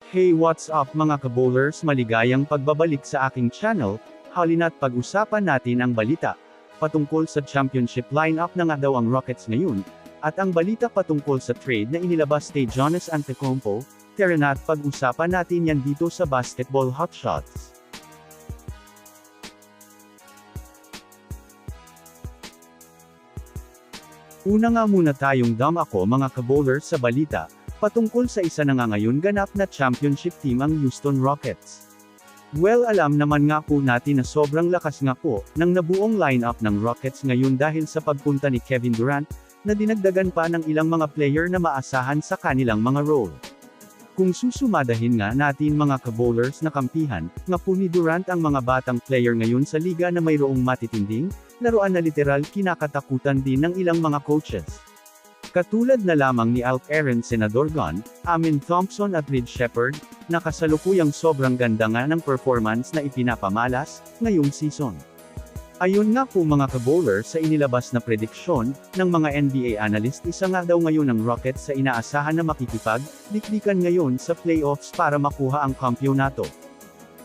Hey, what's up mga kabowlers, maligayang pagbabalik sa aking channel. Halina't pag-usapan natin ang balita patungkol sa championship lineup na nga daw ang Rockets ngayon, at ang balita patungkol sa trade na inilabas kay Giannis Antetokounmpo. Tara na't pag-usapan natin yan dito sa Basketball Hotshots. Una nga muna tayong ako mga kabowlers sa balita patungkol sa isa na nga ngayon ganap na championship team ang Houston Rockets. Well, alam naman nga po natin na sobrang lakas nga po ng nabuong lineup ng Rockets ngayon dahil sa pagpunta ni Kevin Durant, na dinagdagan pa ng ilang mga player na maasahan sa kanilang mga role. Kung susumadahin nga natin mga kabowlers na kampihan, nga po ni Durant ang mga batang player ngayon sa liga na mayroong matitinding laruan na literal kinakatakutan din ng ilang mga coaches. Katulad na lamang ni Alp Aaron Senadorgan, Amin Thompson at Reed Sheppard, na kasalukuyang sobrang ganda nga ng performance na ipinapamalas ngayong season. Ayon nga po mga kabowlers sa inilabas na prediksyon ng mga NBA analyst, isa nga daw ngayon ng Rockets sa inaasahan na makikipag-dikdikan ngayon sa playoffs para makuha ang kampyonato.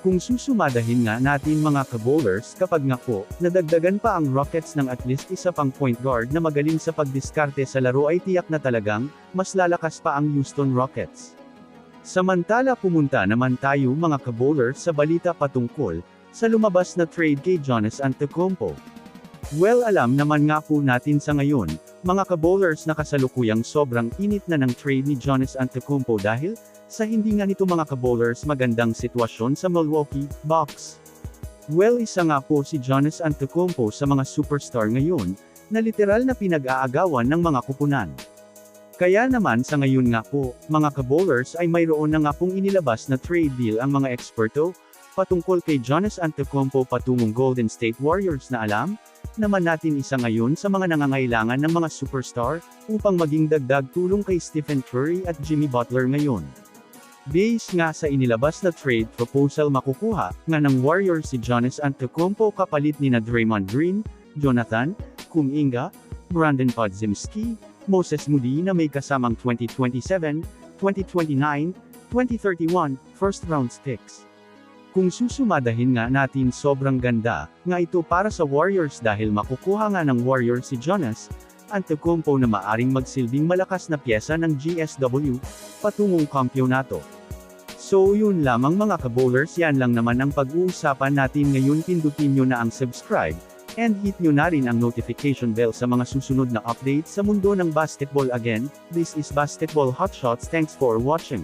Kung susumadahin nga natin mga kabowlers, kapag nga po, nadagdagan pa ang Rockets ng at least isa pang point guard na magaling sa pagdiskarte sa laro, ay tiyak na talagang mas lalakas pa ang Houston Rockets. Samantala pumunta naman tayo mga kabowlers sa balita patungkol sa lumabas na trade kay Giannis Antetokounmpo. Well, alam naman nga po natin sa ngayon, mga kabowlers, na kasalukuyang sobrang init na ng trade ni Giannis Antetokounmpo dahil sa hindi nga nito mga kabowlers magandang sitwasyon sa Milwaukee Bucks. Well, isa nga po si Giannis Antetokounmpo sa mga superstar ngayon, na literal na pinag-aagawan ng mga kupunan. Kaya naman sa ngayon nga po, mga kabowlers, ay mayroon na nga pong inilabas na trade deal ang mga eksperto patungkol kay Giannis Antetokounmpo patungong Golden State Warriors, na alam naman natin isa ngayon sa mga nangangailangan ng mga superstar upang maging dagdag tulong kay Stephen Curry at Jimmy Butler ngayon. Base nga sa inilabas na trade proposal, makukuha nga ng Warriors si Giannis Antetokounmpo kapalit ni na Draymond Green, Jonathan Kuminga, Brandon Podziemski, Moses Moody na may kasamang 2027, 2029, 2031 first round picks. Kung susumadahin nga natin, sobrang ganda nga ito para sa Warriors dahil makukuha nga ng Warriors si Giannis Antetokounmpo na maaring magsilbing malakas na pyesa ng GSW patungong kampyonato. So yun lamang mga kabowlers, yan lang naman ang pag-uusapan natin ngayon. Pindutin nyo na ang subscribe, and hit nyo na rin ang notification bell sa mga susunod na updates sa mundo ng basketball. Again, this is Basketball Hotshots. Thanks for watching.